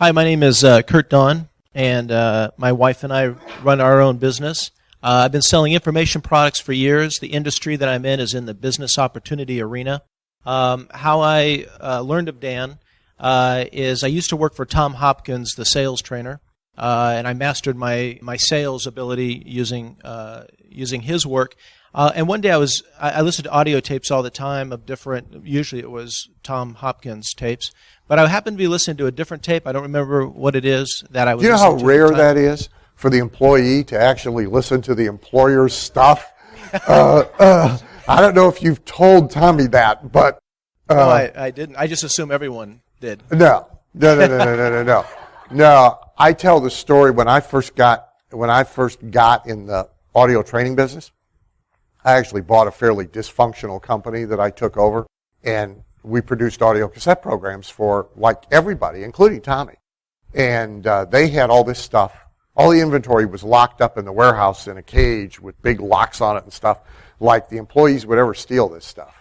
Hi, my name is Kurt Don, and my wife and I run our own business. I've been selling information products for years. The industry that I'm in is in the business opportunity arena. How I learned of Dan is I used to work for Tom Hopkins, the sales trainer, and I mastered my sales ability using his work. And one day I listened to audio tapes all the time of different, usually it was Tom Hopkins tapes, but I happened to be listening to a different tape. I don't remember what it is that I was listening to. Do you know how rare that is for the employee to actually listen to the employer's stuff? I don't know if you've told Tommy that, but... no, I didn't. I just assume everyone did. No. No, I tell the story when I first got in the audio training business. I actually bought a fairly dysfunctional company that I took over, and we produced audio cassette programs for like everybody, including Tommy. And they had all this stuff. All the inventory was locked up in the warehouse in a cage with big locks on it and stuff, like the employees would ever steal this stuff.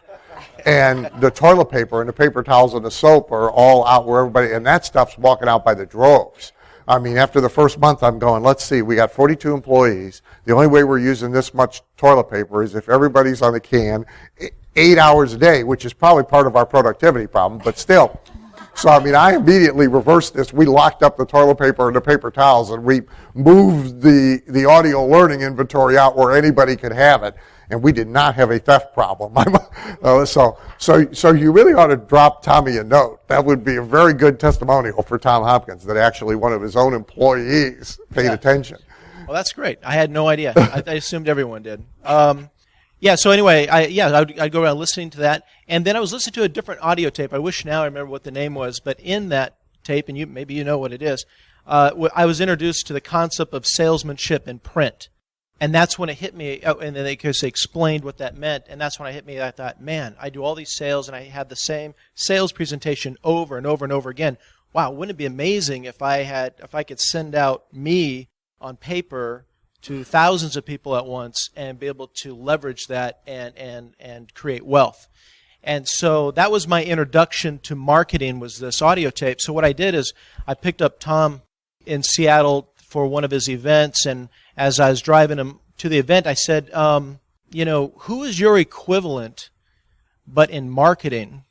And the toilet paper and the paper towels and the soap are all out where everybody, and that stuff's walking out by the droves. I mean, after the first month, I'm going, let's see, we got 42 employees. The only way we're using this much toilet paper is if everybody's on the can 8 hours a day, which is probably part of our productivity problem, but still. So, I mean, I immediately reversed this. We locked up the toilet paper and the paper towels, and we moved the audio learning inventory out where anybody could have it. And we did not have a theft problem. So you really ought to drop Tommy a note. That would be a very good testimonial for Tom Hopkins that actually one of his own employees paid attention. Well, that's great. I had no idea. I assumed everyone did. So anyway, I'd go around listening to that. And then I was listening to a different audio tape. I wish now I remember what the name was. But in that tape, and maybe you know what it is, I was introduced to the concept of salesmanship in print. And that's when it hit me, and then they explained what that meant, and that's when it hit me. I thought, man, I do all these sales, and I have the same sales presentation over and over and over again. Wow, wouldn't it be amazing if I could send out me on paper to thousands of people at once and be able to leverage that and create wealth. And so that was my introduction to marketing, was this audio tape. So what I did is I picked up Tom in Seattle for one of his events, and as I was driving him to the event, I said, who is your equivalent but in marketing?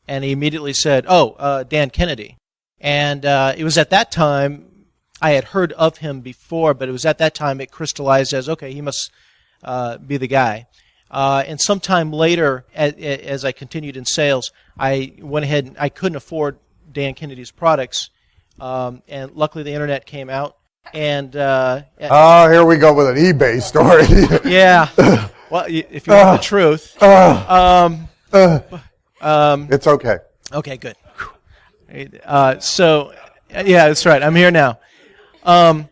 And he immediately said, Dan Kennedy. And it was at that time, I had heard of him before, but it was at that time it crystallized as, okay, he must be the guy. And sometime later, as I continued in sales, I went ahead and I couldn't afford Dan Kennedy's products, and luckily the internet came out. And here we go with an eBay story. Yeah. Well, if you want the truth. It's okay. Okay, good. That's right. I'm here now. I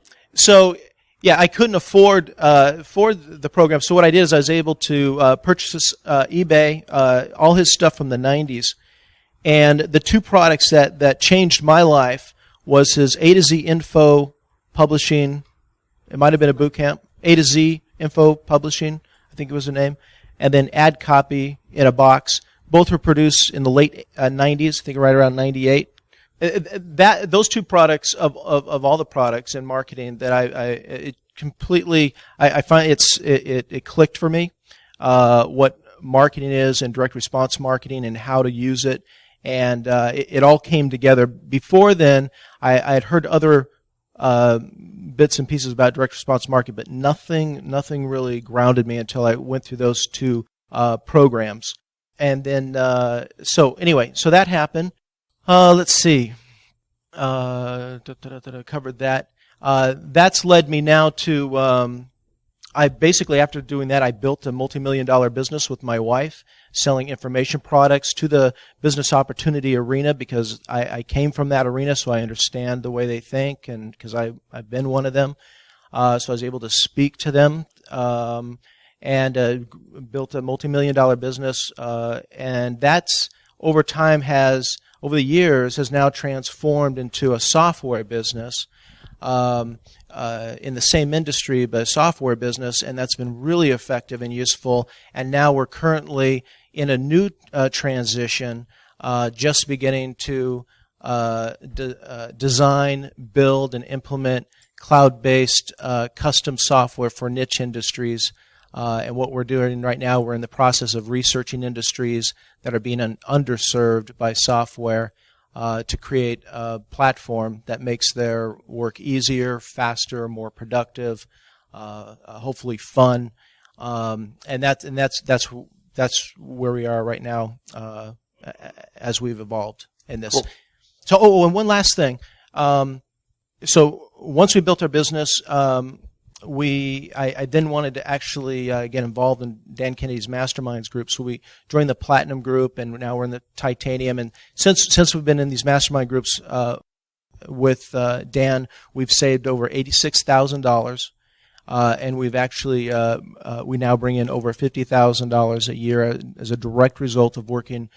couldn't afford the program. So what I did is I was able to purchase eBay, all his stuff from the 90s. And the two products that changed my life was his A to Z Info Publishing. It might have been a boot camp. A to Z Info Publishing, I think it was the name. And then Ad Copy in a Box. Both were produced in the late 90s, I think right around 98. Those two products of all the products in marketing that I find it clicked for me, what marketing is and direct response marketing and how to use it. And it all came together. Before then, I had heard other bits and pieces about direct response marketing, but nothing really grounded me until I went through those two programs. And then, so that happened. Let's see. Covered that. That's led me now to, I basically, after doing that, I built a multi-million-dollar business with my wife, selling information products to the business opportunity arena because I came from that arena, so I understand the way they think, and because I've been one of them. So I was able to speak to them, and built a multi-million-dollar business, and that's over time over the years has now transformed into a software business. In the same industry, but a software business, and that's been really effective and useful. And now we're currently in a new transition, just beginning to design, build, and implement cloud-based custom software for niche industries. And what we're doing right now, we're in the process of researching industries that are being underserved by software to create a platform that makes their work easier, faster, more productive, hopefully fun. And that's where we are right now as we've evolved in this. Cool. So, and one last thing. So once we built our business, I then wanted to actually get involved in Dan Kennedy's masterminds group. So we joined the Platinum group, and now we're in the Titanium. And since we've been in these mastermind groups with Dan, we've saved over $86,000. And we've actually we now bring in over $50,000 a year as a direct result of working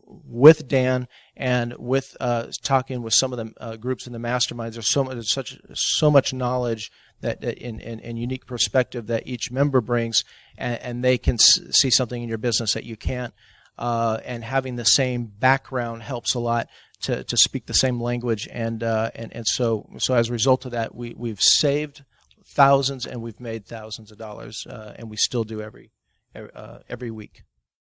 with Dan and with talking with some of the groups in the masterminds. There's so much knowledge that and unique perspective that each member brings, and they can see something in your business that you can't. And having the same background helps a lot to speak the same language, and so as a result of that, we've saved thousands and we've made thousands of dollars, and we still do every week.